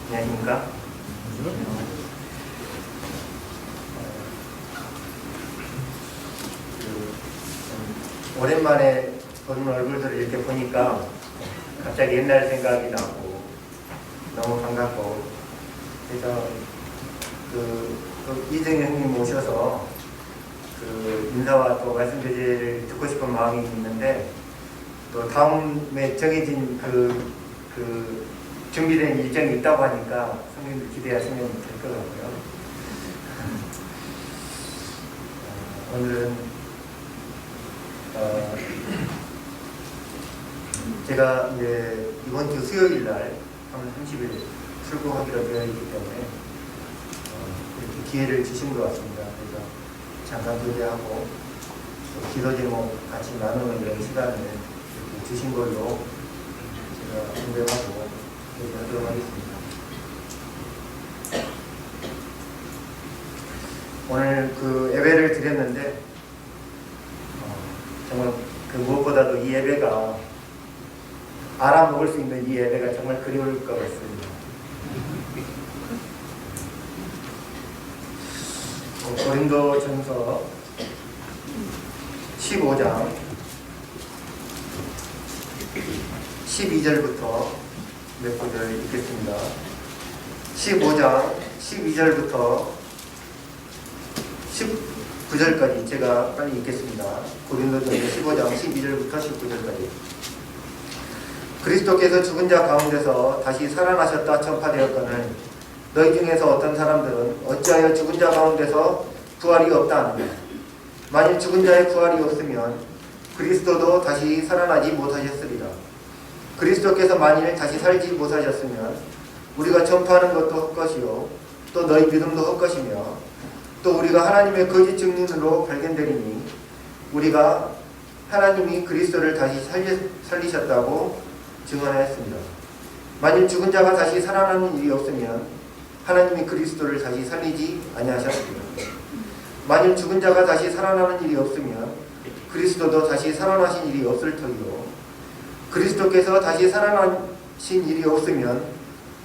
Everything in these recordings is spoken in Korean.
안녕하십니까? 오랜만에 보는 얼굴들을 이렇게 보니까 갑자기 옛날 생각이 나고 너무 반갑고, 그래서 이정현 형님 모셔서 인사와 또 말씀 교제를 듣고 싶은 마음이 있는데, 또 다음에 정해진 준비된 일정이 있다고 하니까 성님들 기대하시면 될 것 같고요. 오늘은 제가 이제 이번 주 수요일 날 3월 30일 출국하기로 되어 있기 때문에 이렇게 기회를 주신 것 같습니다. 그래서 잠깐 교제하고 또 기도 제목 같이 나누는 이런 시간을 이렇게 주신 걸로 제가 인정하고 얘기하도록 하겠습니다. 오늘 예배를 드렸는데 정말 무엇보다도 이 예배가 알아먹을 수 있는 이 예배가 정말 그리울 것 같습니다. 고린도전서 15장 12절부터 몇 구절 읽겠습니다. 15장 12절부터 19절까지 제가 빨리 읽겠습니다. 고린도전서 15장 12절부터 19절까지. 그리스도께서 죽은 자 가운데서 다시 살아나셨다 전파되었거늘 너희 중에서 어떤 사람들은 어찌하여 죽은 자 가운데서 부활이 없다 하느냐. 만일 죽은 자의 부활이 없으면 그리스도도 다시 살아나지 못하셨으리라. 그리스도께서 만일 다시 살지 못하셨으면 우리가 전파하는 것도 헛것이요 또 너희 믿음도 헛것이며 또 우리가 하나님의 거짓 증인으로 발견되리니 우리가 하나님이 그리스도를 다시 살리셨다고 증언하였습니다. 만일 죽은 자가 다시 살아나는 일이 없으면 하나님이 그리스도를 다시 살리지 아니하셨습니다. 만일 죽은 자가 다시 살아나는 일이 없으면 그리스도도 다시 살아나신 일이 없을 터이요 그리스도께서 다시 살아나신 일이 없으면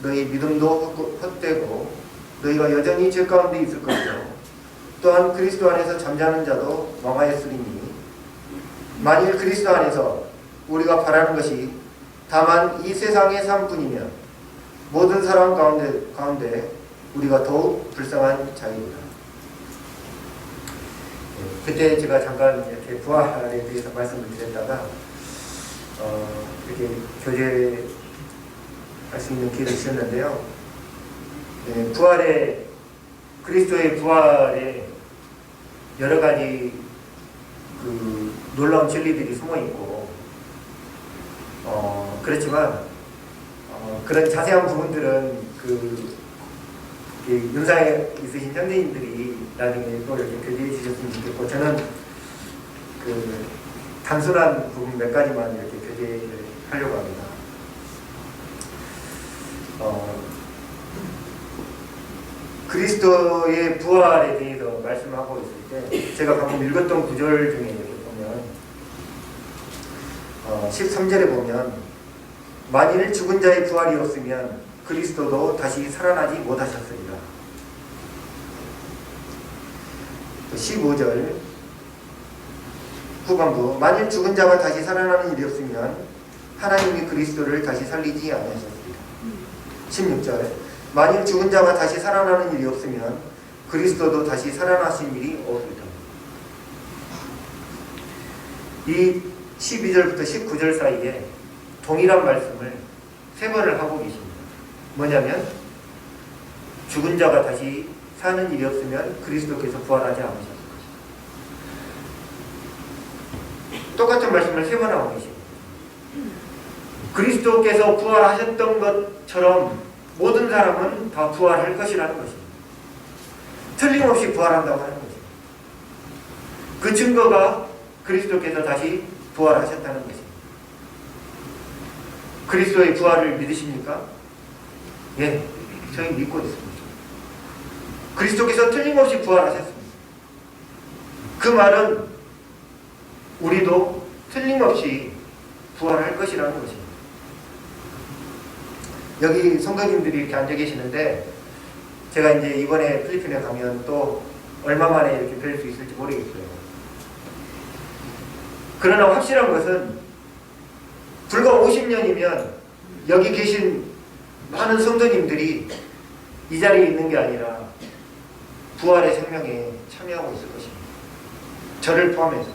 너희 믿음도 헛되고 너희가 여전히 죄 가운데 있을 것이요 또한 그리스도 안에서 잠자는 자도 망하였으리니 만일 그리스도 안에서 우리가 바라는 것이 다만 이 세상의 삶뿐이면 모든 사람 가운데 우리가 더욱 불쌍한 자입니다. 그때 제가 잠깐 이렇게 부활에 대해서 말씀을 드렸다가 이렇게 교제할 수 있는 기회를 주셨는데요. 그리스도의 부활에 여러 가지 놀라운 진리들이 숨어 있고, 그렇지만 그런 자세한 부분들은 윤상에 있으신 형제님들이 나중에 또 이렇게 교제해 주셨으면 좋겠고, 저는 단순한 부분 몇 가지만 이렇게 교제를 하려고 합니다. 그리스도의 부활에 대해서 말씀하고 있을 때 제가 방금 읽었던 구절 중에 이렇게 보면 13절에 보면 만일 죽은 자의 부활이 없으면 그리스도도 다시 살아나지 못하셨으리라. 15절 후반부 만일 죽은 자가 다시 살아나는 일이 없으면 하나님이 그리스도를 다시 살리지 아니하셨으리라. 16절 만일 죽은 자가 다시 살아나는 일이 없으면 그리스도도 다시 살아나신 일이 없으리라. 이 12절부터 19절 사이에 동일한 말씀을 세 번을 하고 계십니다. 뭐냐면 죽은 자가 다시 사는 일이 없으면 그리스도께서 부활하지 않으셨을 것이다. 똑같은 말씀을 세 번 하고 계십니다. 그리스도께서 부활하셨던 것처럼 모든 사람은 다 부활할 것이라는 것입니다. 틀림없이 부활한다고 하는 것입니다. 그 증거가 그리스도께서 다시 부활하셨다는 것입니다. 그리스도의 부활을 믿으십니까? 예, 저희 믿고 있습니다. 그리스도께서 틀림없이 부활하셨습니다. 그 말은 우리도 틀림없이 부활할 것이라는 것입니다. 여기 성도님들이 이렇게 앉아 계시는데 제가 이제 이번에 필리핀에 가면 또 얼마 만에 이렇게 뵐 수 있을지 모르겠어요. 그러나 확실한 것은 불과 50년이면 여기 계신 많은 성도님들이 이 자리에 있는 게 아니라 부활의 생명에 참여하고 있을 것입니다. 저를 포함해서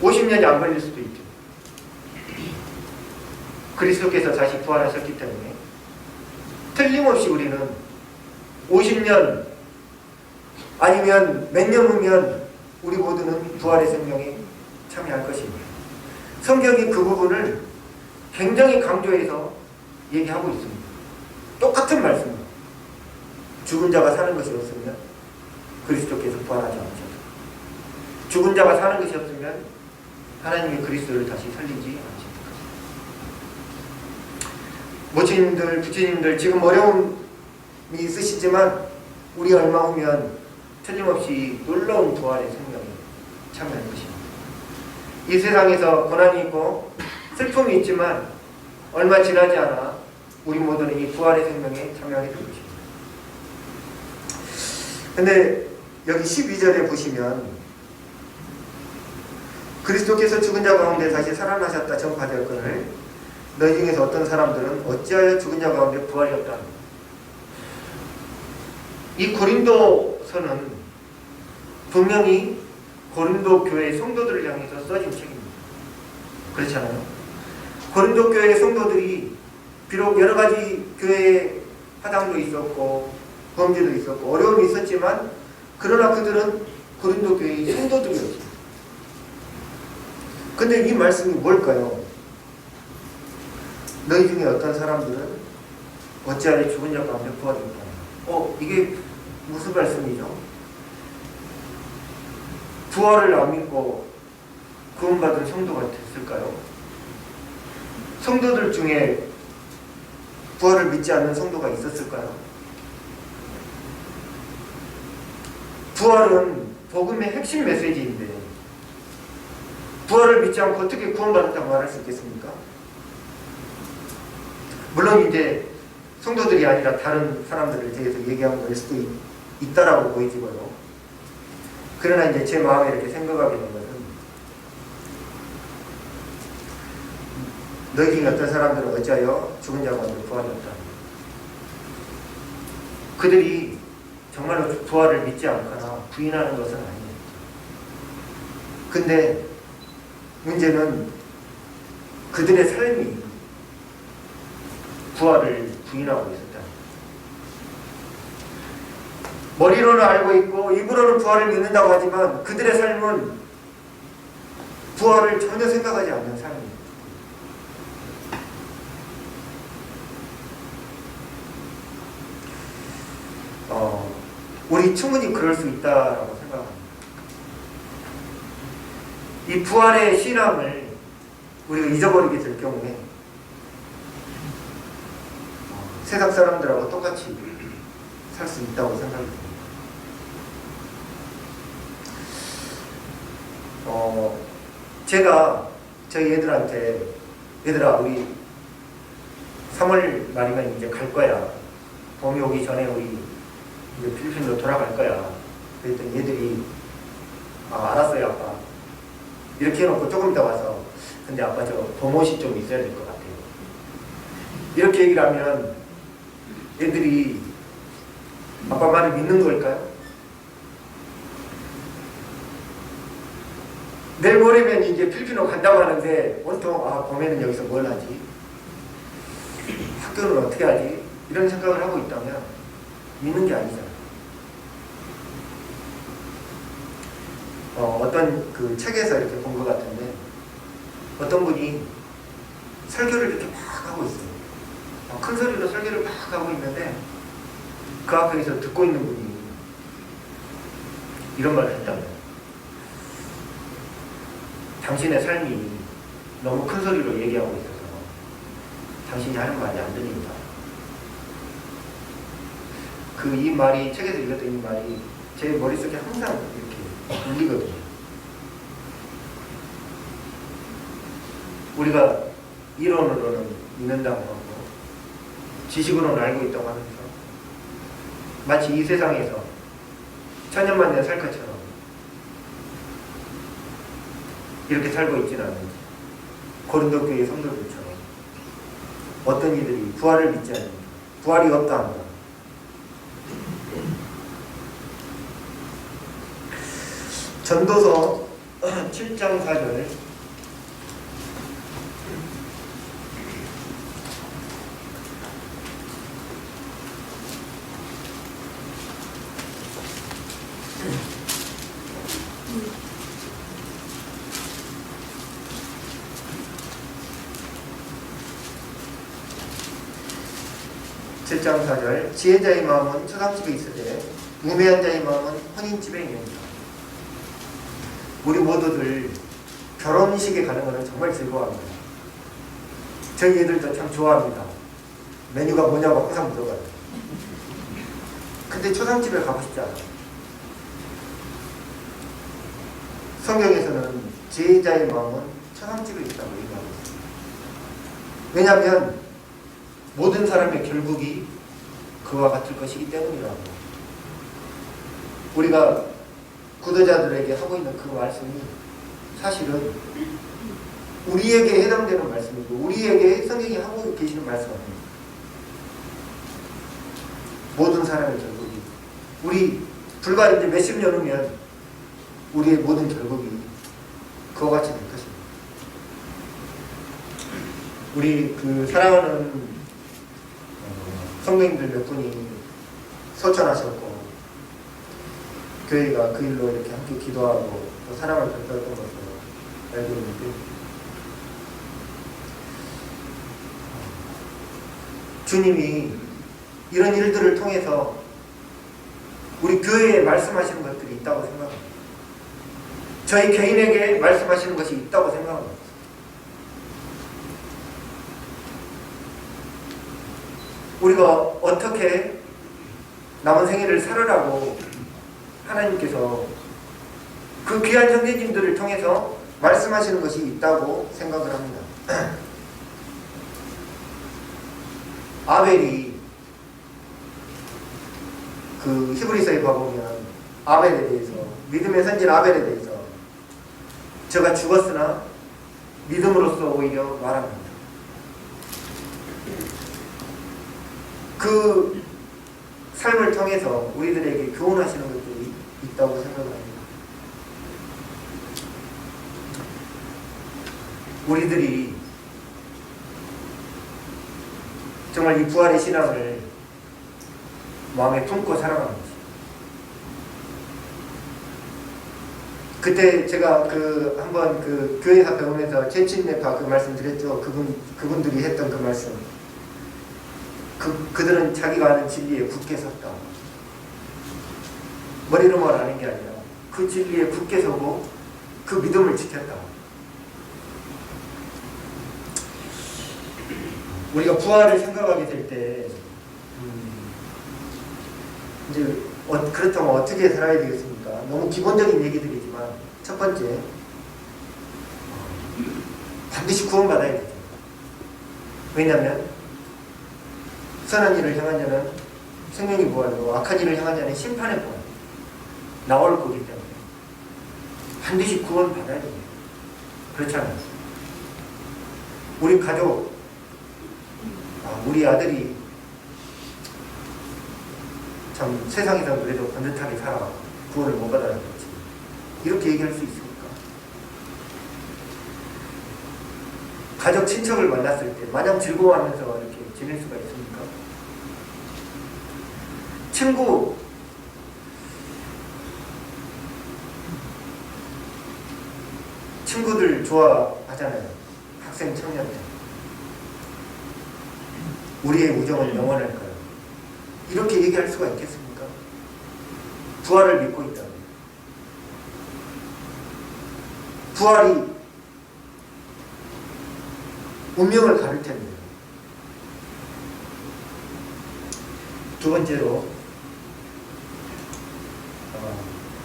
50년이 안 걸릴 수도 있죠. 그리스도께서 다시 부활하셨기 때문에 틀림없이 우리는 50년 아니면 몇 년 후면 우리 모두는 부활의 생명에 참여할 것입니다. 성경이 그 부분을 굉장히 강조해서 얘기하고 있습니다. 똑같은 말씀입니다. 죽은 자가 사는 것이 없으면 그리스도께서 부활하지 않으셨다. 죽은 자가 사는 것이 없으면 하나님이 그리스도를 다시 살리지 않으신다. 모친님들, 부친님들 지금 어려움이 있으시지만 우리 얼마 후면 틀림없이 놀라운 부활의 생명에 참여할 것입니다. 이 세상에서 고난이 있고 슬픔이 있지만 얼마 지나지 않아 우리 모두는 이 부활의 생명에 참여하게 될 것입니다. 근데 여기 12절에 보시면 그리스도께서 죽은 자 가운데 다시 살아나셨다 전파되었거늘 너희 중에서 어떤 사람들은 어찌하여 죽은 자 가운데 부활이 없다. 이 고린도서는 분명히 고린도 교회 성도들을 향해서 써진 책입니다. 그렇잖아요. 고린도 교회 성도들이 비록 여러 가지 교회에 파당도 있었고 범죄도 있었고 어려움이 있었지만 그러나 그들은 고린도 교회의 성도들이었습니다. 근데 이 말씀이 뭘까요? 너희 중에 어떤 사람들은 어찌하여 죽은 자 가운데 부활이 없다. 이게 무슨 말씀이죠? 부활을 안 믿고 구원받은 성도가 됐을까요? 성도들 중에 부활을 믿지 않는 성도가 있었을까요? 부활은 복음의 핵심 메시지인데 부활을 믿지 않고 어떻게 구원받았다고 말할 수 있겠습니까? 물론 이제 성도들이 아니라 다른 사람들을 대해서 얘기한 걸 수도 있다라고 보이지고요. 그러나 이제 제 마음에 이렇게 생각하게 된 것은 너희 중에 어떤 사람들은 어찌하여 죽은 자 가운데 부활이 없다. 그들이 정말로 부활을 믿지 않거나 부인하는 것은 아니에요. 근데 문제는 그들의 삶이 부활을 부인하고 있었다. 머리로는 알고 있고 입으로는 부활을 믿는다고 하지만 그들의 삶은 부활을 전혀 생각하지 않는 삶입니다. 우리 충분히 그럴 수 있다라고 생각합니다. 이 부활의 신앙을 우리가 잊어버리게 될 경우에 세상 사람들하고 똑같이 살 수 있다고 생각합니다. 제가 저희 애들한테 얘들아 우리 3월 말이면 이제 갈 거야. 봄이 오기 전에 우리 이제 필리핀으로 돌아갈 거야. 그랬더니 얘들이 알았어요 아빠. 이렇게 해놓고 조금 이따 와서 근데 아빠 저 봄옷이 좀 있어야 될 것 같아요. 이렇게 얘기를 하면 애들이 아빠 말을 믿는 걸까요? 내일 모레면 이제 필리핀으로 간다고 하는데 온통 봄에는 여기서 뭘 하지? 학교는 어떻게 하지? 이런 생각을 하고 있다면 믿는 게 아니잖아요. 어떤 그 책에서 이렇게 본 것 같은데 어떤 분이 설교를 이렇게 막 하고 있어요. 큰 소리로 설교를 막 하고 있는데 그 앞에서 듣고 있는 분이 이런 말을 했다고요. 당신의 삶이 너무 큰 소리로 얘기하고 있어서 당신이 하는 말이 안 들립니다. 이 말이 책에서 읽었던 이 말이 제 머릿속에 항상 이렇게 울리거든요. 우리가 이론으로는 믿는다고 하고 지식으로는 알고 있다고 하면서 마치 이 세상에서 천년만년 살 것처럼 이렇게 살고 있지는 않은지, 고린도 교회 성도들처럼 어떤 이들이 부활을 믿지 않는다, 부활이 없다 한다. 전도서 7장 4절. 장 4절. 지혜자의 마음은 초상집에 있으되 우매한 자의 마음은 혼인집에 있느니라. 우리 모두들 결혼식에 가는 것은 정말 즐거워합니다. 저희 애들도 참 좋아합니다. 메뉴가 뭐냐고 항상 물어봐요. 근데 초상집에 가고 싶지 않아요. 성경에서는 지혜자의 마음은 초상집에 있다고 얘기하고 있습니다. 왜냐하면 모든 사람의 결국이 그와 같을 것이기 때문이라고. 우리가 구도자들에게 하고 있는 그 말씀이 사실은 우리에게 해당되는 말씀이고 우리에게 성경이 하고 계시는 말씀입니다. 모든 사람의 결국이, 우리 불과 이제 몇십 년 후면 우리의 모든 결국이 그와 같이 될 것입니다. 우리 그 사랑하는 성도님들 몇 분이 소천하셨고 교회가 그 일로 이렇게 함께 기도하고 또 사랑을 전달했던 것으로 알고 있는데, 주님이 이런 일들을 통해서 우리 교회에 말씀하시는 것들이 있다고 생각합니다. 저희 개인에게 말씀하시는 것이 있다고 생각합니다. 우리가 어떻게 남은 생애를 살으라고 하나님께서 그 귀한 형제님들을 통해서 말씀하시는 것이 있다고 생각을 합니다. 아벨이 그 히브리서에 가보면 아벨에 대해서, 믿음의 선진 아벨에 대해서 저가 죽었으나 믿음으로써 오히려 말합니다. 그 삶을 통해서 우리들에게 교훈하시는 것들이 있다고 생각합니다. 우리들이 정말 이 부활의 신앙을 마음에 품고 살아가는 거죠. 그때 제가 한번 교회에서 배우면서 재침례파 그 말씀 드렸죠. 그분들이 했던 그 말씀. 그들은 자기가 아는 진리에 굳게 섰다. 머리로만 아는 게 아니라 그 진리에 굳게 서고 그 믿음을 지켰다. 우리가 부활을 생각하게 될 때 이제 그렇다면 어떻게 살아야 되겠습니까? 너무 기본적인 얘기들이지만 첫 번째, 반드시 구원받아야 되죠. 왜냐하면 선한 일을 향한 자는 생명이 부활이고 악한 일을 향한 자는 심판의 부활 나올 거기 때문에 반드시 구원받아야 됩니다. 그렇지 않아요? 우리 가족, 우리 아들이 참 세상에서 그래도 번듯하게 살아 구원을 못 받아야 되지, 이렇게 얘기할 수 있습니까? 가족 친척을 만났을 때 마냥 즐거워하면서 이렇게 지낼 수가 있습니까? 친구들 좋아하잖아요. 학생 청년들. 우리의 우정은 영원할까요? 이렇게 얘기할 수가 있겠습니까? 부활을 믿고 있다면. 부활이 운명을 가를 텐데. 두 번째로,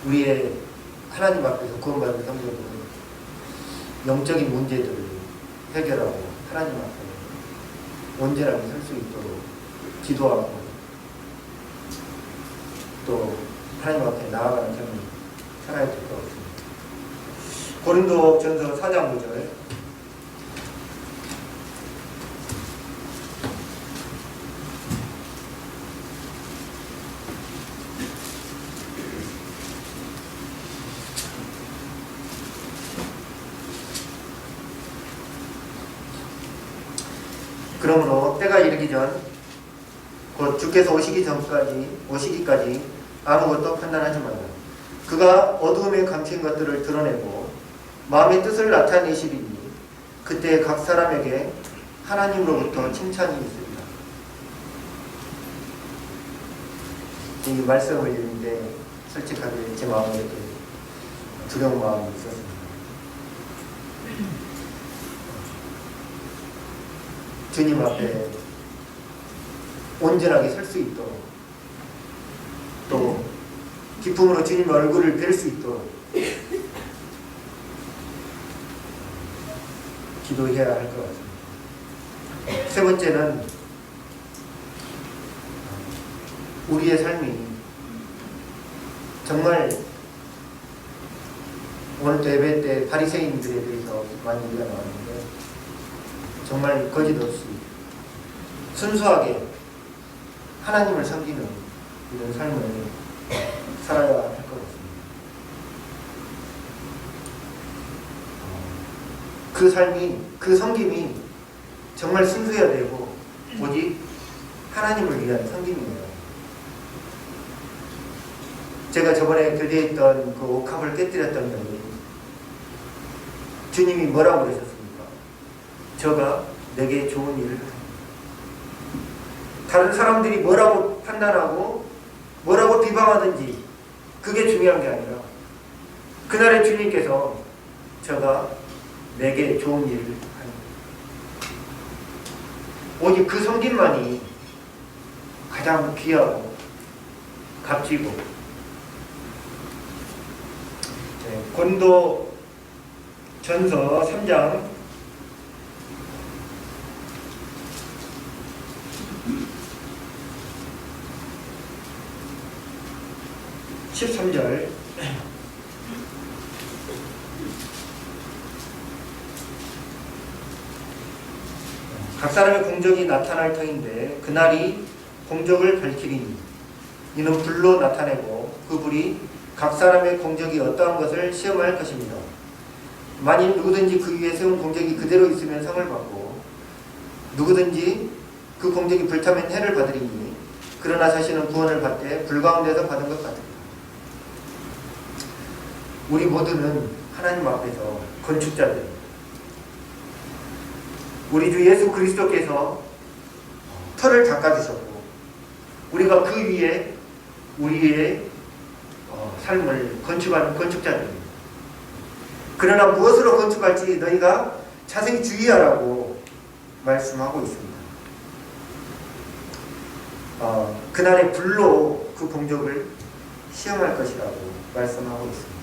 우리의 하나님 앞에서 구원받은 성도들은 영적인 문제들을 해결하고 하나님 앞에 온전하게 설 수 있도록 기도하고 또 하나님 앞에 나아가는 삶을 살아야 될 것 같습니다. 고린도전서 4장 5절 그러므로 때가 이르기 전 곧 주께서 오시기까지 아무것도 판단하지 말라. 그가 어두움에 감춘 것들을 드러내고 마음의 뜻을 나타내시리니 그때 각 사람에게 하나님으로부터 칭찬이 있으리라. 이 말씀을 읽는데 솔직하게 제 마음에 이렇게 두려운 마음이 있었습니다. 주님 앞에 온전하게 설 수 있도록 또 기쁨으로 주님 얼굴을 뵐 수 있도록 기도해야 할 것 같습니다. 세 번째는 우리의 삶이 정말 오늘 또 예배 때 바리새인들에 대해서 많이 얘기가 나왔는데 정말 거짓 없이 순수하게 하나님을 섬기는 이런 삶을 살아야 할 것 같습니다. 그 삶이, 그 섬김이 정말 순수해야 되고 오직 하나님을 위한 섬김이에요. 제가 저번에 교대에 있던 그 옥합을 깨뜨렸던 분이 주님이 뭐라고 그러셨습니까? 저가 내게 좋은 일을 하라. 다른 사람들이 뭐라고 판단하고 뭐라고 비방하든지 그게 중요한 게 아니라 그날의 주님께서 저가 내게 좋은 일을 하니 오직 그 섬김만이 가장 귀하고 값지고 고린도 전서 3장 13절 각 사람의 공적이 나타날 터인데 그날이 공적을 밝히리니 이는 불로 나타내고 그 불이 각 사람의 공적이 어떠한 것을 시험할 것입니다. 만일 누구든지 그 위에 세운 공적이 그대로 있으면 상을 받고 누구든지 그 공적이 불타면 해를 받으리니 그러나 자신은 구원을 받되 불 가운데서 받은 것 같으리라. 우리 모두는 하나님 앞에서 건축자들입니다. 우리 주 예수 그리스도께서 터를 닦아주셨고 우리가 그 위에 우리의 삶을 건축하는 건축자들입니다. 그러나 무엇으로 건축할지 너희가 자세히 주의하라고 말씀하고 있습니다. 그날의 불로 그 공적을 시험할 것이라고 말씀하고 있습니다.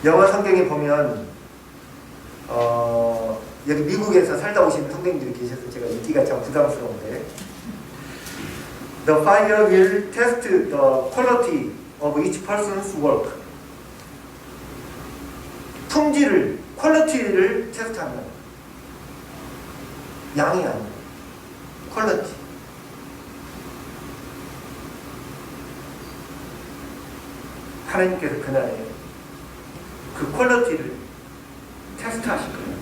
영어 성경에 보면 여기 미국에서 살다 오신 선생님들이 계셔서 제가 읽기가 참 부담스러운데 The fire will test the quality of each person's work. 품질을, 퀄리티를 테스트하는 양이 아니에요. 퀄리티. 하나님께서 그날에 그 퀄리티를 테스트하실 거예요.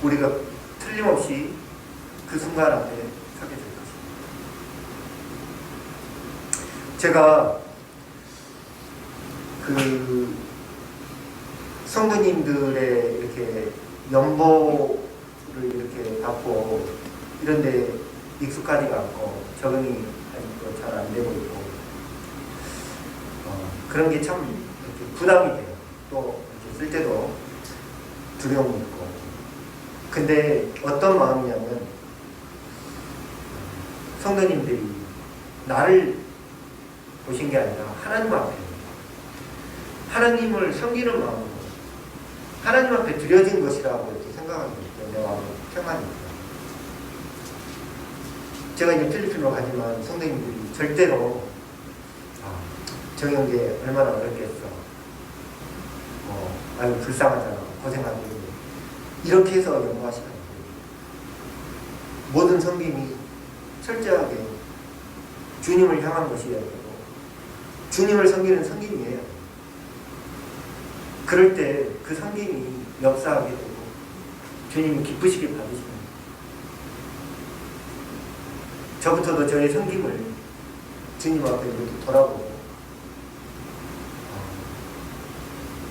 우리가 틀림없이 그 순간 앞에 서게 될 것입니다. 제가 그 성도님들의 이렇게 연보를 이렇게 받고 이런데 익숙하지가 않고 적응이 잘 안 되고 있고 그런 게 참 부담이 돼요. 또 이렇게 쓸 때도 두려움이 있고. 근데 어떤 마음이냐면 성도님들이 나를 보신 게 아니라 하나님 앞에 하나님을 섬기는 마음으로 하나님 앞에 드려진 것이라고 이렇게 생각하는 거죠. 내 마음의 평안입니다. 제가 이제 필리핀으로 가지만 선생님들이 절대로 정영재 얼마나 어렵겠어. 아유 불쌍하잖아. 고생하고 이렇게 해서 연구하시는 거예요. 모든 섬김이 철저하게 주님을 향한 것이어야 되고 주님을 섬기는 섬김이에요. 그럴 때 그 섬김이 역사하게 되고 주님이 기쁘시게 받으시는 거예요. 저부터도 저의 섬김을 주님 앞에 이렇게 돌아보고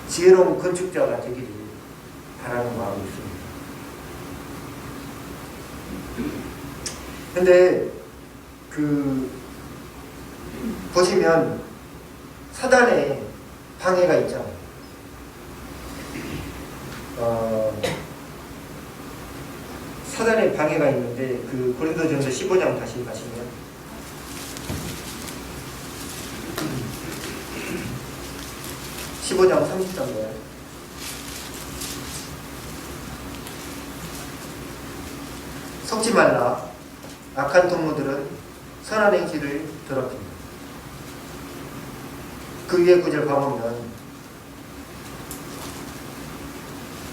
지혜로운 건축자가 되기를 바라는 마음이 있습니다. 근데 보시면 사단의 방해가 있잖아요. 사단의 방해가 있는데 고린도전서 15장 다시 가시면 15장 30절에 속지 말라. 악한 동무들은 선한 행실을 더럽힙니다. 그 위에 구절 가보면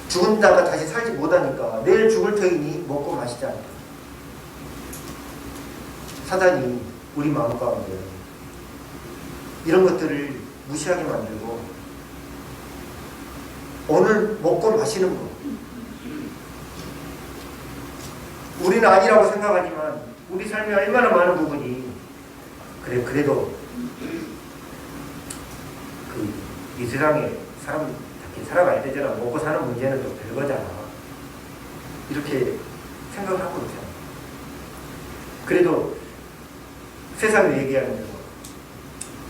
죽은다가 다시 살지 못하니까 내일 죽을 터이니 먹고 마시지 않다. 사단이 우리 마음 가운데 이런 것들을 무시하게 만들고 오늘 먹고 마시는 것 우리는 아니라고 생각하지만 우리 삶에 얼마나 많은 부분이 그래도 이 세상에 사람 살아가야 되잖아. 먹고 사는 문제는 또 별거잖아. 이렇게 생각을 하고 있잖아. 그래도 세상을 얘기하는 대로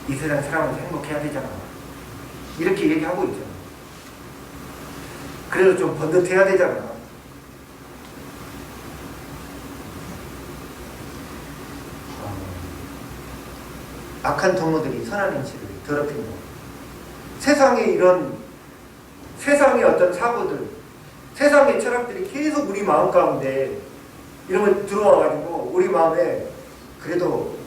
이 세상 사람은 행복해야 되잖아. 이렇게 얘기하고 있잖아. 그래도 좀 번듯해야 되잖아. 악한 동무들이 선한 행실을 더럽힌다. 세상의 어떤 사고들, 세상의 철학들이 계속 우리 마음 가운데 이런 걸 들어와가지고 우리 마음에 그래도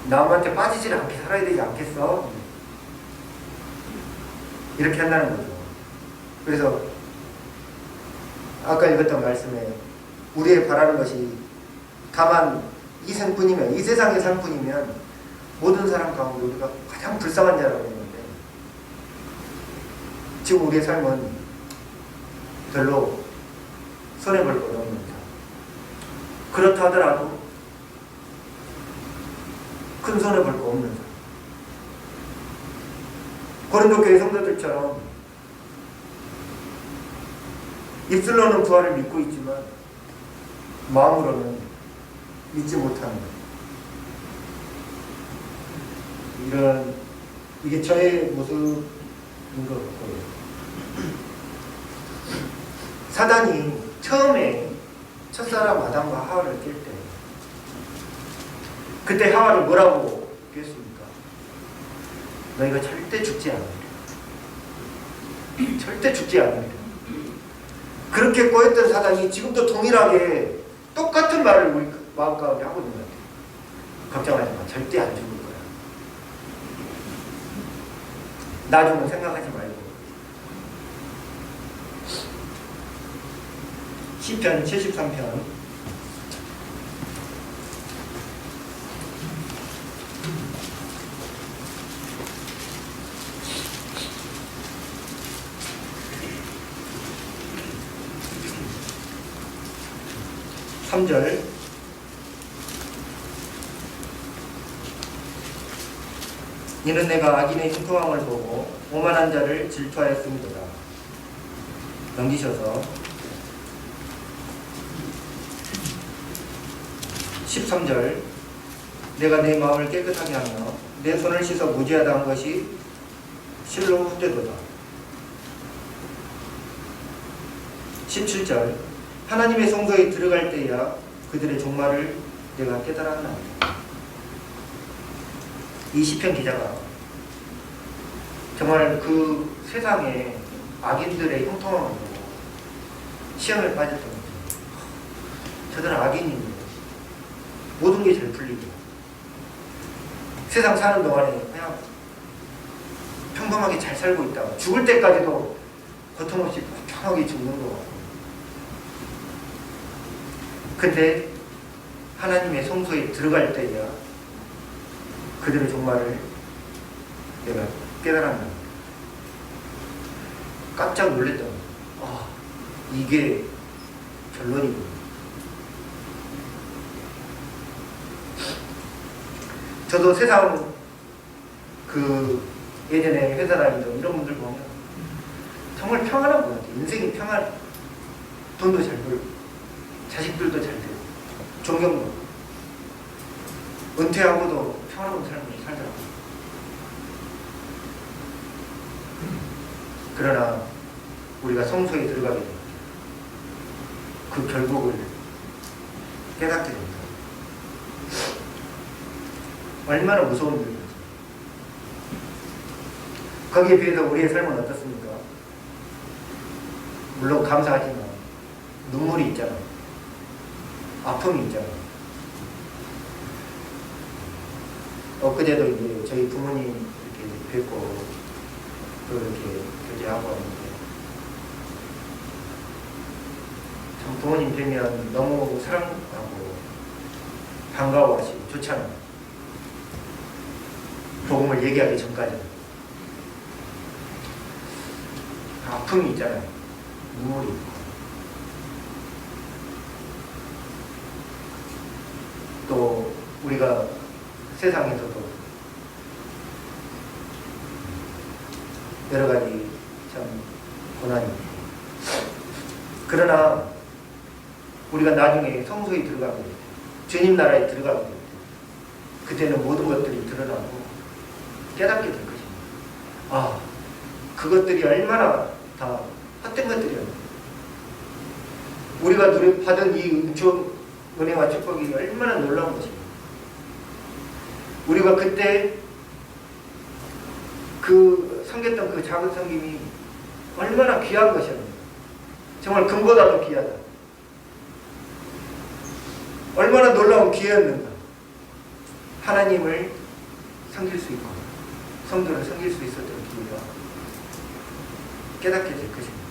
남한테 빠지지 않게 살아야 되지 않겠어? 이렇게 한다는 거죠. 그래서 아까 읽었던 말씀에 우리의 바라는 것이 다만 이 생뿐이면, 이 세상의 삶뿐이면 모든 사람 가운데 우리가 가장 불쌍한 자라고 했는데 지금 우리의 삶은 별로 손해볼 거 없는 자. 그렇다 하더라도 큰 손해볼 거 없는 자. 고린도 교회 성도들처럼 입술로는 부활을 믿고 있지만 마음으로는 믿지 못하는 이게 저의 모습인 것 같고요. 사단이 처음에 첫사람 아담과 하와를 깰 때 그때 하와를 뭐라고 깼습니까? 너희가 절대 죽지 않으리라. 절대 죽지 않으리라. 그렇게 꼬였던 사단이 지금도 동일하게 똑같은 말을 우리 마음 가운데 하고 있는 것 같아요. 걱정하지 마. 절대 안 죽을 거야. 나중은 생각하지 말고. 시편 73편 3절 이는 내가 악인의 흉통함을 보고 오만한 자를 질투하였음이로다. 넘기셔서 13절 내가 내 마음을 깨끗하게 하며 내 손을 씻어 무죄하다 한 것이 실로 헛되도다. 17절 하나님의 성소에 들어갈 때야 그들의 종말을 내가 깨달았나이다. 이 시편 기자가 정말 그 세상에 악인들의 형통함으로 시험에 빠졌던 거죠. 저들은 악인이에요. 모든 게 잘 풀리고 세상 사는 동안에 그냥 평범하게 잘 살고 있다가 죽을 때까지도 고통 없이 평하게 죽는 것 같고, 근데 하나님의 성소에 들어갈 때야 그들의 종말을 내가 깨달았나, 깜짝 놀랐던 거예요. 아, 이게 결론이구나. 저도 세상 예전에 회사 다니던 이런 분들 보면 정말 평안한 것 같아요. 인생이 평안, 돈도 잘 벌고 자식들도 잘 되고 존경도, 은퇴하고도 평안한 삶을 살더라고요. 그러나 우리가 성소에 들어가게 됩니다. 그 결국을 깨닫게 됩니다. 얼마나 무서운 일인지. 거기에 비해서 우리의 삶은 어떻습니까? 물론 감사하지만 눈물이 있잖아요. 아픔이 있잖아요. 엊그제도 이제 저희 부모님 이렇게 뵙고 또 이렇게 교제하고 왔는데, 참 부모님 뵈면 너무 사랑하고 반가워하시고 좋잖아요. 복음을 얘기하기 전까지. 아픔이 있잖아요. 눈물이 있고. 또 우리가 세상에서도 여러 가지 참 고난이 있고, 그러나 우리가 나중에 성소에 들어가게 될 때, 주님 나라에 들어가게 될 때, 그때는 모든 것들이 드러나고 깨닫게 될 것입니다. 아, 그것들이 얼마나 다 헛된 것들이었는데, 우리가 받은 이 은혜와 축복이 얼마나 놀라운 것입니다. 우리가 그때 섬겼던 그 작은 섬김이 얼마나 귀한 것이었는가. 정말 금보다도 귀하다. 얼마나 놀라운 기회였는가. 하나님을 섬길 수 있고 성도를 섬길 수 있었던 기회가 깨닫게 될 것입니다.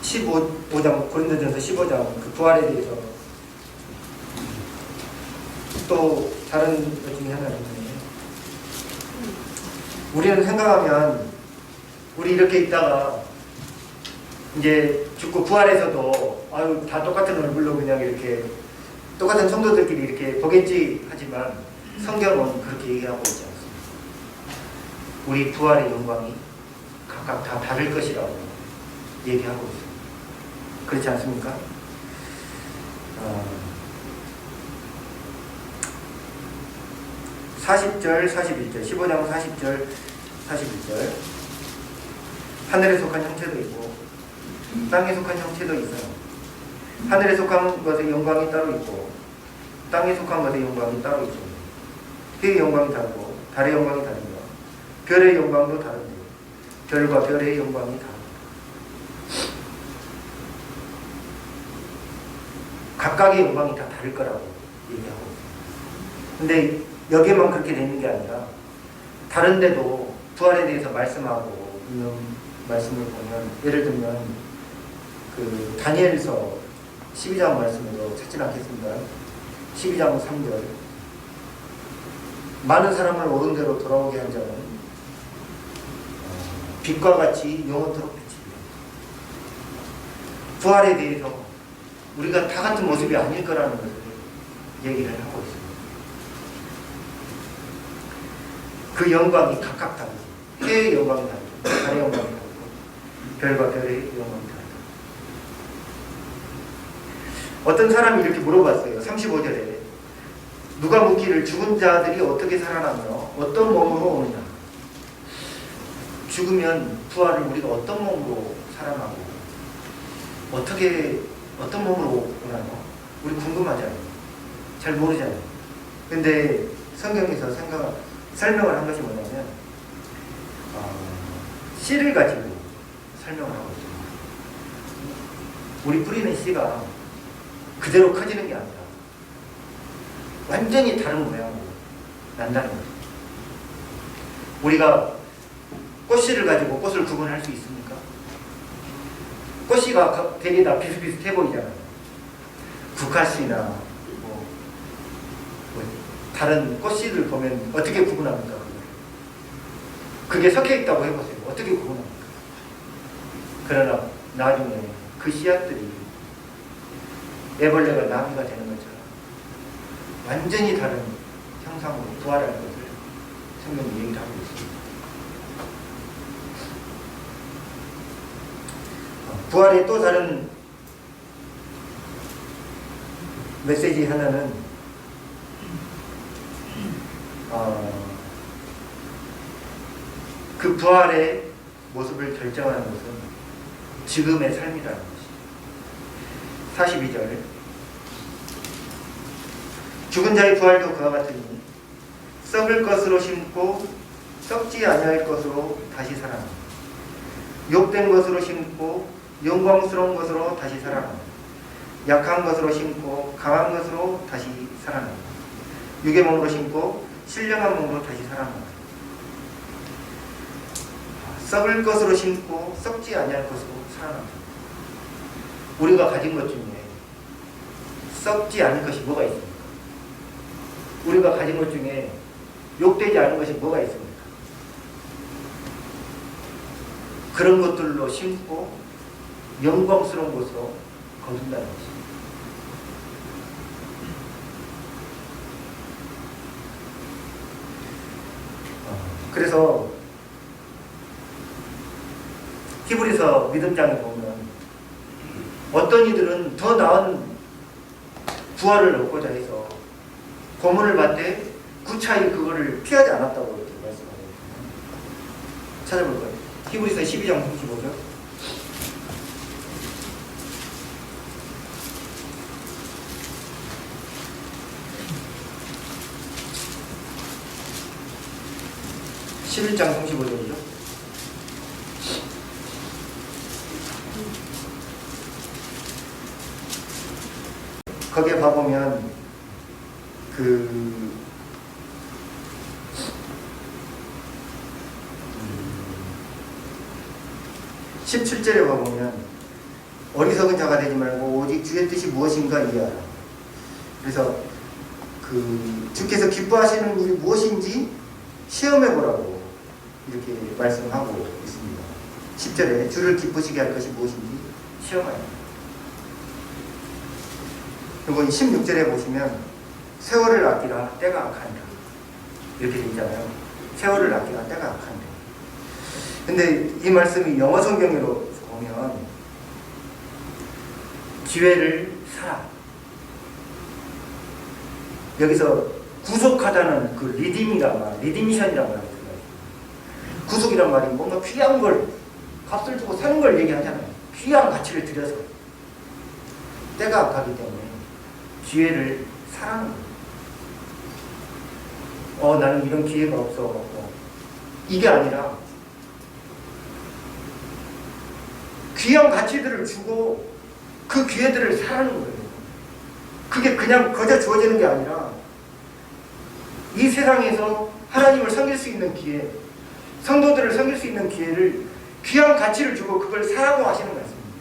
15장, 고린도전서 15장 그 부활에 대해서 또 다른 것 중에 하나는, 우리는 생각하면 우리 이렇게 있다가 이제 죽고 부활해서도 아유 다 똑같은 얼굴로 그냥 이렇게 똑같은 성도들끼리 이렇게 보겠지 하지만, 성경은 그렇게 얘기하고 있지 않습니다. 우리 부활의 영광이 각각 다 다를 것이라고 얘기하고 있습니다. 그렇지 않습니까? 40절, 41절, 15장 40절, 41절. 하늘에 속한 형체도 있고 땅에 속한 형체도 있어요. 하늘에 속한 것의 영광이 따로 있고 땅에 속한 것의 영광이 따로 있습니다. 해의 영광이 다르고 달의 영광이 다릅니다. 별의 영광도 다른데 별과 별의 영광이 다릅니다. 각각의 영광이 다 다를 거라고 얘기하고 있습니다. 근데 여기에만 그렇게 되는 게 아니라 다른 데도 부활에 대해서 말씀하고 있는 말씀을 보면, 예를 들면 그 다니엘서 12장 말씀으로 찾지는 않겠습니다. 12장 3절. 많은 사람을 옳은 대로 돌아오게 한 자는 빛과 같이 영원토록 비치리라. 부활에 대해서 우리가 다 같은 모습이 아닐 거라는 것을 얘기를 하고 있습니다. 그 영광이 각각 다르고, 해의 영광이 다르고 달의 영광이 다르고 별과 별의 영광이 다르고. 어떤 사람이 이렇게 물어봤어요. 35절에 누가 묻기를 죽은 자들이 어떻게 살아나며 어떤 몸으로 오느냐. 죽으면 부활을 우리가 어떤 몸으로 살아나고 어떤 몸으로 오나요? 우리 궁금하잖아요. 잘 모르잖아요. 근데 성경에서 설명을 한 것이 뭐냐면 씨를 가지고 설명을 하고 있습니다. 우리 뿌리는 씨가 그대로 커지는 게 아니라 완전히 다른 모양으로 난다는 거죠. 우리가 꽃씨를 가지고 꽃을 구분할 수 있습니까? 꽃씨가 되게 다 비슷비슷해 보이잖아요. 국화씨나 뭐 다른 꽃씨를 보면 어떻게 구분합니까? 그게 섞여 있다고 해보세요. 어떻게 구분합니까? 그러나 나중에 그 씨앗들이 애벌레가 나무가 되는 것처럼 완전히 다른 형상으로 부활할 것을 성경이 얘기를 하고 있습니다. 부활의 또 다른 메시지 하나는 그 부활의 모습을 결정하는 것은 지금의 삶이라는 것이죠. 42절 죽은 자의 부활도 그와 같으니 썩을 것으로 심고 썩지 아니할 것으로 다시 살아납니다. 욕된 것으로 심고 영광스러운 것으로 다시 살아납니다. 약한 것으로 심고 강한 것으로 다시 살아납니다. 육의 몸으로 심고 신령한 몸으로 다시 살아납니다. 썩을 것으로 심고 썩지 아니할 것으로 살아납니다. 우리가 가진 것 중에 썩지 않은 것이 뭐가 있습니까? 우리가 가진 것 중에 욕되지 않은 것이 뭐가 있습니까? 그런 것들로 심고 영광스러운 것으로 거둔다는 것입니다. 그래서 히브리서 믿음장에 보면 어떤 이들은 더 나은 부활을 얻고자 해서 고문을 받되 구차히 그거를 피하지 않았다고 이렇게 말씀하고 있습니다. 찾아볼까요? 히브리서 12장 35절. (11장) 35절이죠. 거기에 봐보면 17절에 봐보면 어리석은 자가 되지 말고 오직 주의 뜻이 무엇인가 이해하라. 그래서 주께서 기뻐하시는 일이 무엇인지 시험해보라고 이렇게 말씀하고 있습니다. 10절에 주를 기쁘시게 할 것이 무엇인지 시험하라. 그리고 16절에 보시면 세월을 아끼라 때가 악하니라 이렇게 되어 있잖아요. 세월을 아끼라 때가 악하니라. 근데 이 말씀이 영어 성경으로 보면 기회를 사라. 여기서 구속하다는 그 리디미션이라는 말이 들어요. 구속이란 말이 뭔가 귀한 걸 값을 주고 사는 걸 얘기하잖아요. 귀한 가치를 들여서 때가 악하기 때문에 기회를 사라는 거예요. 나는 이런 기회가 없어. 이게 아니라 귀한 가치들을 주고 그 기회들을 사라는 거예요. 그게 그냥 거저 주어지는 게 아니라 이 세상에서 하나님을 섬길 수 있는 기회, 성도들을 섬길 수 있는 기회를 귀한 가치를 주고 그걸 사라고 하시는 말씀입니다.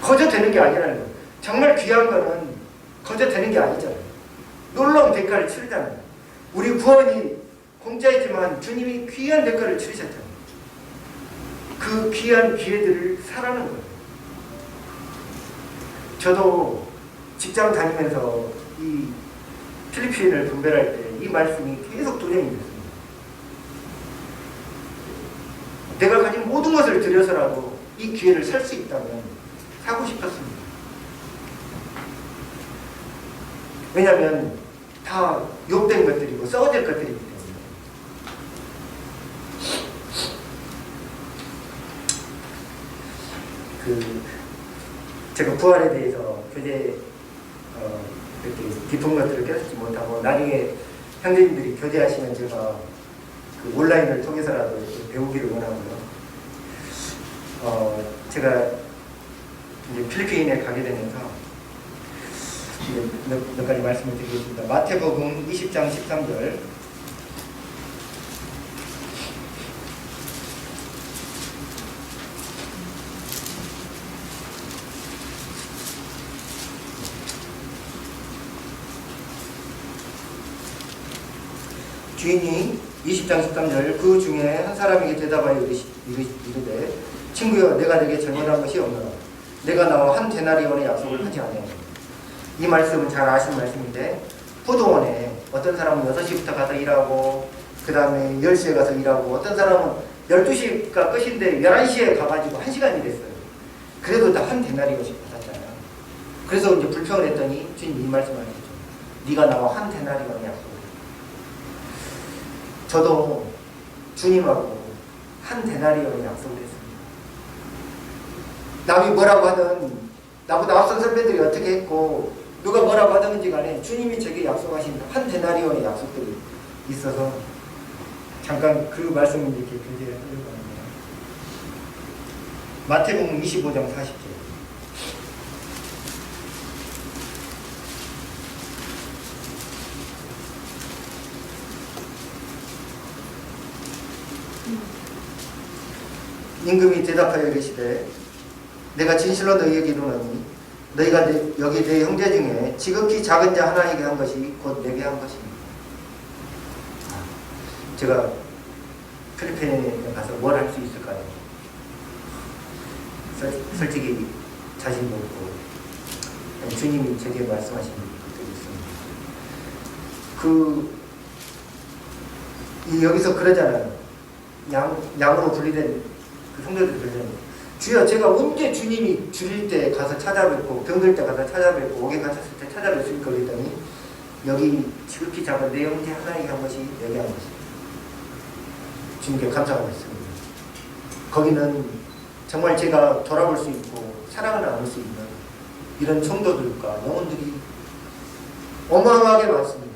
거저 되는 게 아니라는 거예요. 정말 귀한 거는 거저 되는 게 아니잖아요. 놀라운 대가를 치르잖아요. 우리 구원이 공짜이지만 주님이 귀한 대가를 치르셨잖아요. 그 귀한 기회들을 사라는 거예요. 저도 직장 다니면서 이 필리핀을 분별할 때 이 말씀이 계속 도전이 됐습니다. 내가 가진 모든 것을 들여서라도 이 기회를 살 수 있다면 사고 싶었습니다. 왜냐하면 다 욕된 것들이고 썩어질 것들이기 때문에 제가 부활에 대해서 교재 그렇게 깊은 것들을 깨닫지 못하고 나중에 형제님들이 교제하시면 제가 그 온라인을 통해서라도 배우기를 원하고요. 제가 이제 필리핀에 가게 되면서 이제 몇 가지 말씀을 드리겠습니다. 마태복음 20장 13절. 주인이 20장 13절 그 중에 한 사람에게 대답하여 이르되 친구여 내가 내게 잘못한 것이 없노라. 내가 나와 한 데나리온의 약속을 하지 않아요. 이 말씀은 잘 아시는 말씀인데 포도원에 어떤 사람은 6시부터 가서 일하고 그 다음에 10시에 가서 일하고 어떤 사람은 12시가 끝인데 11시에 가가지고 1시간이 됐어요. 그래도 다 한 데나리온씩 받았잖아요. 그래서 이제 불평을 했더니 주님이 이 말씀을 하셨죠. 네가 나와 한 데나리온의 약속을. 저도 주님하고 한 데나리온의 약속을 했습니다. 남이 뭐라고 하든 나보다 앞선 선배들이 어떻게 했고 누가 뭐라고 하든지 간에 주님이 제게 약속하신 한 데나리온의 약속들이 있어서 잠깐 그 말씀을 이렇게 교제를 하려고 합니다. 마태복음 25장 40절. 임금이 대답하여 이르시되 내가 진실로 너희에게 이르노니 너희가 여기 내 형제 중에 지극히 작은 자 하나에게 한 것이 곧 내게 한 것입니다. 제가 필리핀에 가서 뭘 할 수 있을까요? 솔직히 자신도 없고 주님이 제게 말씀하신 것들이 있습니다. 여기서 그러잖아요. 양으로 분리된 그 성도들 그러잖아요. 주여 제가 언제 주님이 줄일 때 가서 찾아뵙고 병들 때 가서 찾아뵙고 옥에 갇혔을 때 찾아뵙습니까? 그랬더니 여기 지극히 작은 내 형제 하나에게 한 것이 내게 한 것이 주님께 감사하고 있습니다. 거기는 정말 제가 돌아볼 수 있고 사랑을 나눌 수 있는 이런 성도들과 영혼들이 어마어마하게 많습니다.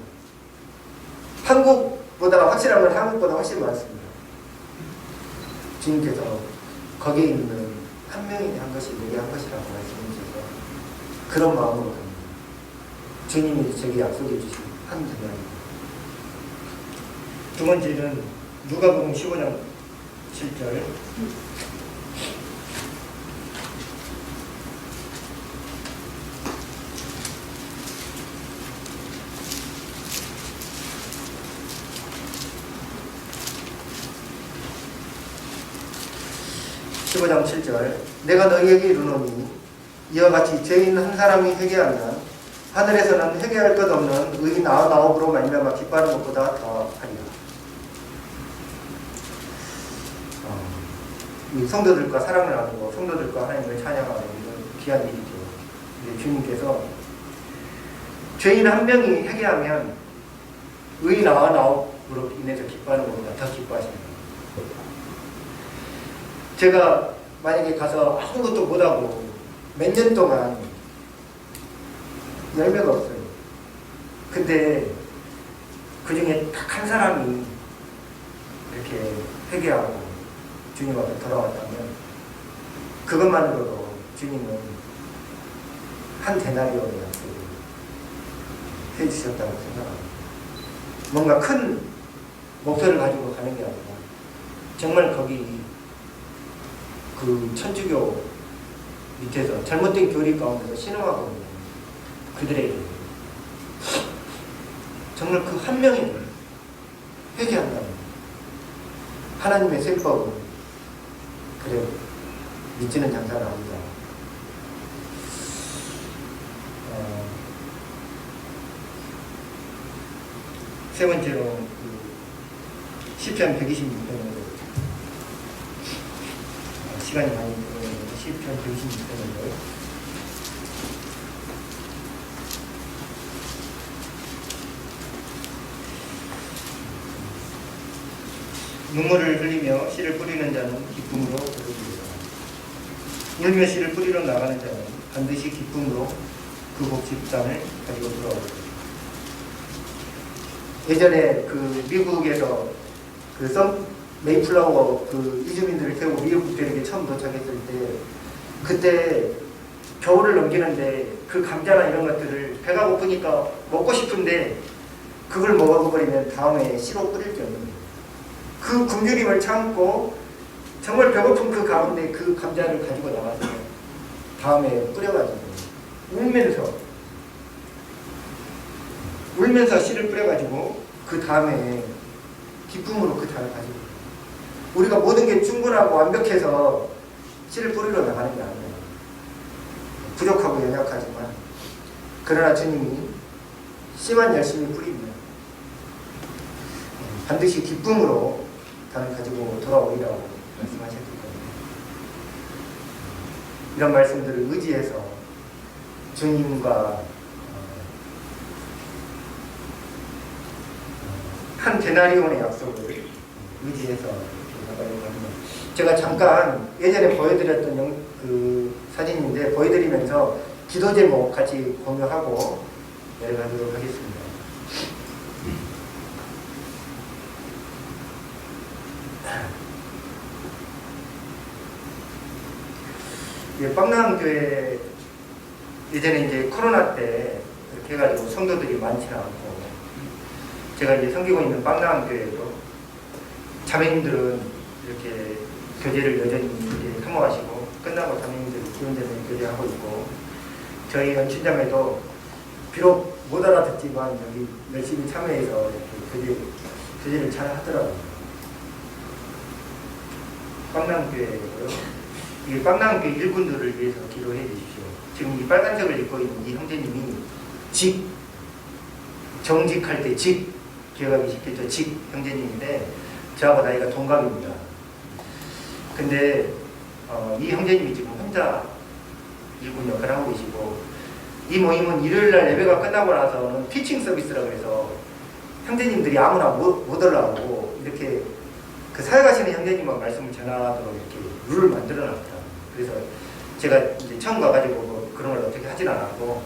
한국보다 확실한 건 한국보다 훨씬 많습니다. 주님께서 거기에 있는 한 명이 한 것이 내게 한 것이라고 말씀해 주셔서 그런 마음으로 갑니다. 주님이 제게 약속해 주신 한 분야입니다. 두 번째는 누가복음 15장 7절. (15장 7절) 내가 너희에게 이르노니 이와 같이 죄인 한 사람이 회개하면 하늘에서는 회개할 것 없는 의인 99으로 말미암아 기뻐하는 것보다 더하리라. 이 성도들과 사랑을 나누고 성도들과 하나님을 찬양하는 이런 귀한 일이죠. 주님께서 죄인 한 명이 회개하면 의인 99으로 인해서 기뻐하는 것보다 더 기뻐하십니다. 제가 만약에 가서 아무것도 못하고 몇 년 동안 열매가 없어요. 근데 그 중에 딱 한 사람이 이렇게 회개하고 주님 앞에 돌아왔다면 그것만으로도 주님은 한 데나리온의 약속을 해주셨다고 생각합니다. 뭔가 큰 목표를 가지고 가는 게 아니라 정말 거기 그 천주교 밑에서 잘못된 교리 가운데서 신음하고 있는 그들에게 정말 그 한 명이 회개한다면 하나님의 셈법은 그래 믿지는 장사는 아니다. 세 번째로 시편 126편으로 시간이 많이 들어오는데 시편 126편으로 눈물을 흘리며 씨를 뿌리는 자는 기쁨으로 거두리라. 울며 씨를 뿌리러 나가는 자는 반드시 기쁨으로 그 복지단을 가지고 돌아오고 예전에 그 미국에서 그 메이플라워 그 이주민들을 태우고 미국 대륙에 처음 도착했을 때 그때 겨울을 넘기는데 그 감자나 이런 것들을 배가 고프니까 먹고 싶은데 그걸 먹어버리면 다음에 씨로 끓일 게 없는 거예요. 그 굶주림을 참고 정말 배고픈 그 가운데 그 감자를 가지고 나가서 다음에 뿌려가지고 울면서 씨를 뿌려가지고 그 다음에 기쁨으로 그 잔을 가지고 우리가 모든 게 충분하고 완벽해서 씨를 뿌리러 나가는 게 아니에요. 부족하고 연약하지만 그러나 주님이 씨만 열심히 뿌리면 반드시 기쁨으로 단을 가지고 돌아오리라고 말씀하셨기 때문에 이런 말씀들을 의지해서 주님과 한 데나리온의 약속을 의지해서 나가려고 합니다. 제가 잠깐 예전에 보여드렸던 그 사진인데 보여드리면서 기도 제목 같이 공유하고 내려가도록 하겠습니다. 빵랑교회 예전에 이제 코로나 때 이렇게 해가지고 성도들이 많지는 않고 제가 이제 섬기고 있는 빵랑교회도 자매님들은 이렇게 교제를 여전히 이제 사모하시고 끝나고 자매님들 기원전에 교제하고 있고 저희 연춘자매도 비록 못 알아듣지만 여기 열심히 참여해서 이렇게 교제를 잘 하더라고요. 빵랑교회고요. 이 빵랑교회 일꾼들을 위해서 기도해 주십시오. 지금 이 빨간색을 입고 있는 이 형제님이 정직할 때 기억하기 쉽겠죠. 형제님인데 저하고 나이가 동갑입니다. 근데 이 형제님이 지금 혼자 일꾼 역할을 하고 계시고 이 모임은 일요일날 예배가 끝나고 나서는 피칭 서비스라고 해서 형제님들이 아무나 못 올라오고 이렇게 그 사역하시는 형제님만 말씀을 전하도록 이렇게 룰을 만들어 놨더라고요. 그래서 제가 이제 처음 가가지고 뭐 그런 걸 어떻게 하진 않았고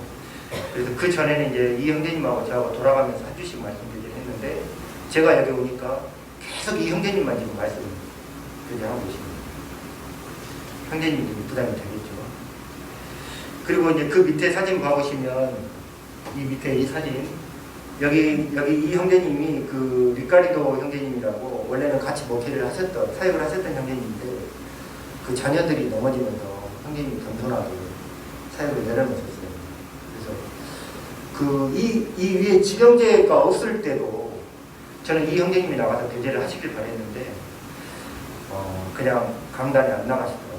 그래서 그 전에는 이제 이 형제님하고 저하고 돌아가면서 한 주씩 말씀드리긴 했는데 제가 여기 오니까 계속 이 형제님만 지금 말씀을 하고 계십니다. 형제님이 부담이 되겠죠. 그리고 이제 그 밑에 사진 봐보시면 이 밑에 이 사진 여기 이 형제님이 그 리카리도 형제님이라고 원래는 같이 목회를 하셨던 사역을 하셨던 형제님인데 그 자녀들이 넘어지면서 형제님이 겸손하게 사역을 내려놓으셨어요. 그래서 그 이 위에 지경제가 없을 때도 저는 이 형제님이 나가서 교제를 하시길 바랬는데 그냥 강단에 안 나가시더라고요.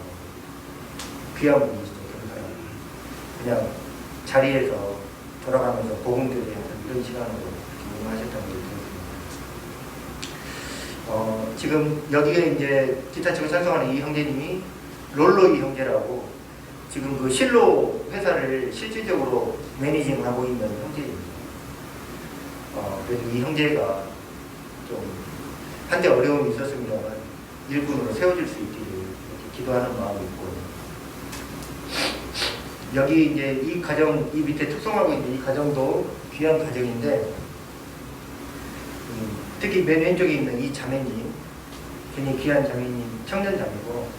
귀한 분이시죠. 그냥 자리에서 돌아가면서 복음들이 이런 시간으로 운영하셨다는 걸 들었습니다. 지금 여기에 이제 기타 치고 찬송하는 이 형제님이 롤로이 형제라고 지금 그 실로 회사를 실질적으로 매니징하고 있는 형제입니다. 그래서 이 형제가 좀 한때 어려움이 있었습니다만 일꾼으로 세워질 수 있기를 이렇게 기도하는 마음이 있고 여기 이제 이 가정, 이 밑에 특송하고 있는 이 가정도 귀한 가정인데 특히 맨 왼쪽에 있는 이 자매님 굉장히 귀한 자매님, 청년 자매고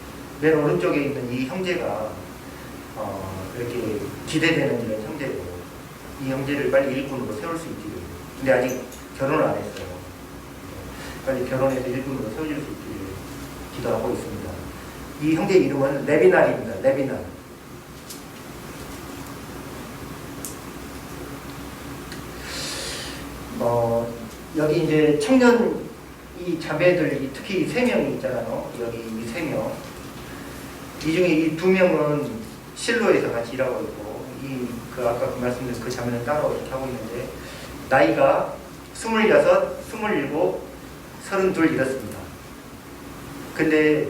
맨 오른쪽에 있는 이 형제가 이렇게 기대되는 이런 형제고 이 형제를 빨리 일꾼으로 세울 수 있기를 근데 아직 결혼을 안 했어요. 빨리 결혼해서 일꾼으로 세워질 수 있기를 기도하고 있습니다. 이 형제 이름은 레비날입니다. 레비날. 여기 이제 청년 이 자매들 특히 3명이 있잖아요. 여기 이 3명. 이 중에 이 2명은 실로에서 같이 일하고 있고 그 아까 그 말씀드린 그 자매는 따로 이렇게 하고 있는데 나이가 26, 27, 32 이렇습니다. 근데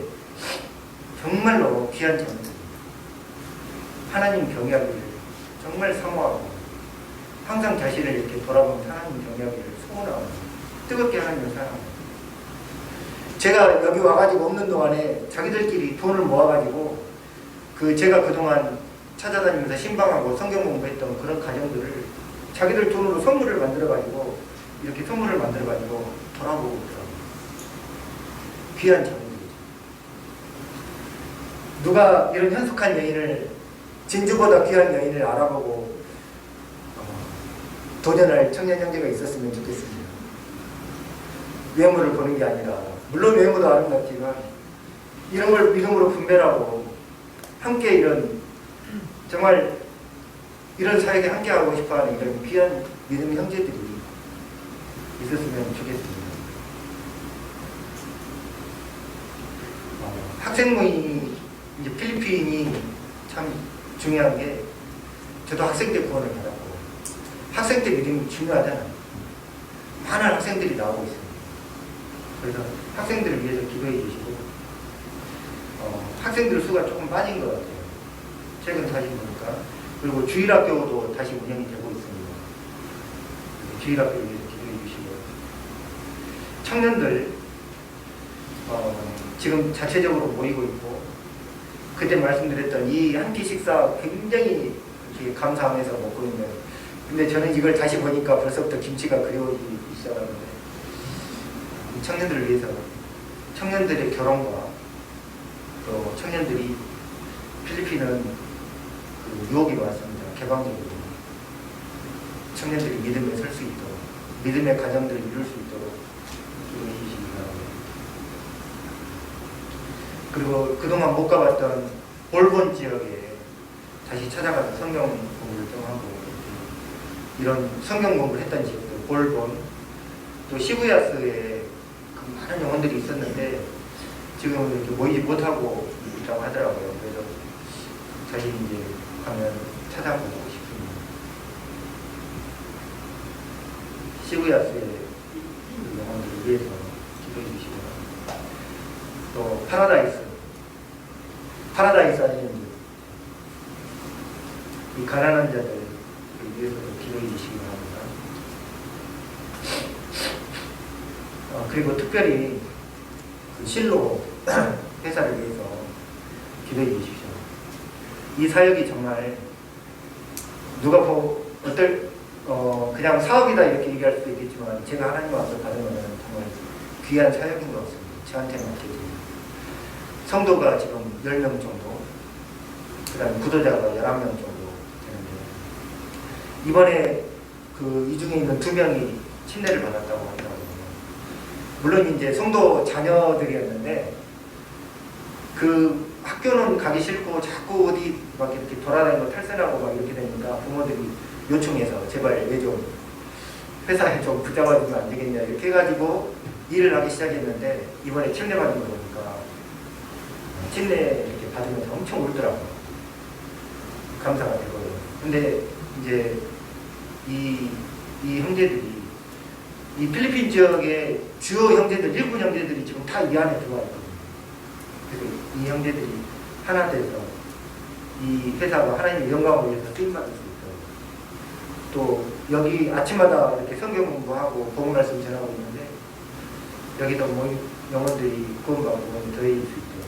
정말로 귀한 자매들. 하나님 경외하기를 정말 사모하고 항상 자신을 이렇게 돌아보면 하나님 경외하기를 소원하고 뜨겁게 하나님을 사랑합니다. 제가 여기 와가지고 없는 동안에 자기들끼리 돈을 모아가지고 제가 그동안 찾아다니면서 신방하고 성경 공부했던 그런 가정들을 자기들 돈으로 선물을 만들어가지고 이렇게 선물을 만들어가지고 돌아보고 있더라고요. 귀한 자문들이죠. 누가 이런 현숙한 여인을 진주보다 귀한 여인을 알아보고 도전할 청년 형제가 있었으면 좋겠습니다. 외모를 보는 게 아니라, 물론 외모도 아름답지만 이런 걸 믿음으로 분별하고 함께 이런 정말 이런 사역에 함께하고 싶어하는 이런 귀한 믿음의 형제들이 있었으면 좋겠습니다. 학생 모임이 이제 필리핀이 참 중요한 게, 저도 학생 때 구원을 받았고 학생 때 믿음이 중요하잖아요. 많은 학생들이 나오고 있습니다. 그래서 학생들을 위해서 기도해 주시고, 학생들 수가 조금 빠진 것 같아요. 최근 다시 보니까. 그리고 주일학교도 다시 운영이 되고 있습니다. 주일학교를 위해서 기도해 주시고, 청년들 지금 자체적으로 모이고 있고, 그때 말씀드렸던 이 한 끼 식사 굉장히 이렇게 감사하면서 먹고 있는, 근데 저는 이걸 다시 보니까 벌써부터 김치가 그리워지기 시작하는데, 청년들을 위해서, 청년들의 결혼과 또 청년들이, 필리핀은 그 유혹이 많습니다. 개방적으로 청년들이 믿음에 설 수 있도록, 믿음의 가정들을 이룰 수 있도록 기도해 주시기 바랍니다. 그리고 그동안 못 가봤던 볼본 지역에 다시 찾아가서 성경 공부를 좀 하고, 이런 성경 공부를 했던 지역들, 볼본, 또 시부야스에 그 많은 영혼들이 있었는데 지금 이렇게 모이지 못하고 있다고 하더라고요. 그래서 저희 이제 가면 찾아보고 싶습니다. 시부야스의 그 영혼들을 위해서 기도해 주시고, 또 파라다이스 아니면 이 가난한 자들 위해서 기도해 주시기 바랍니다. 그리고 특별히 그 실로 회사를 위해서 기도해 주십시오. 이 사역이 정말 누가 그냥 사업이다 이렇게 얘기할 수도 있겠지만, 제가 하나님 앞에 받으면 정말 귀한 사역인 것 같습니다. 저한테는 맡겨집니다. 성도가 지금 10명 정도, 그 다음에 구도자가 11명 정도 되는데, 이번에 이 중에 있는 2명이 침례를 받았다고 하더라고요. 물론 이제 성도 자녀들이었는데, 그 학교는 가기 싫고 자꾸 어디 막 이렇게 돌아다니고 탈선하고 막 이렇게 되니까 부모들이 요청해서 제발 얘 좀 회사에 좀 붙잡아주면 안 되겠냐 이렇게 해가지고 일을 하기 시작했는데, 이번에 침례 받은 거 보니까 침례 이렇게 받으면서 엄청 울더라고요. 감사가 되고요. 근데 이제 이 형제들이, 이 필리핀 지역의 주요 형제들, 일군 형제들이 지금 다 이 안에 들어와 있거든요. 그래서 이 형제들이 하나 돼서 이 회사가 하나님의 영광을 위해서 쓰임받을 수 있도록, 또 여기 아침마다 이렇게 성경 공부하고 복음 말씀 전하고 있는데, 여기도 모인 영혼들이 구원받고 더해질 수 있도록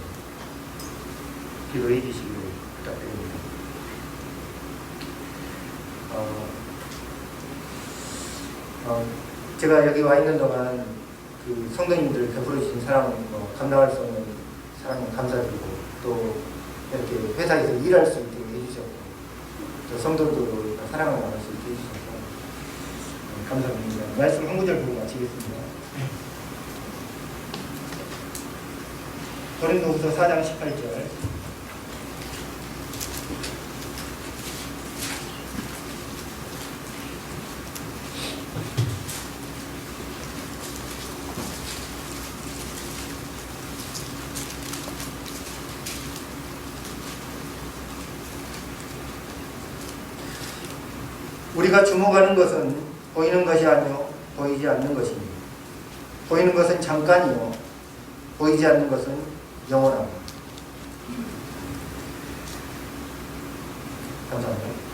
기도해 주시기를 부탁드립니다. 제가 여기 와 있는 동안 그 성도님들 베풀어 주신 사랑, 감당할 수 없는 사랑 감사드리고, 또 이렇게 회사에서 일할 수 있게 해주셨고, 또 성도들 사랑을 나눌 수 있게 해주셔서 감사드립니다. 말씀 한 구절 보고 마치겠습니다. 고린도후서 4장 18절. 우리가 주목하는 것은 보이는 것이 아니요 보이지 않는 것입니다. 보이는 것은 잠깐이요 보이지 않는 것은 영원합니다. 감사합니다.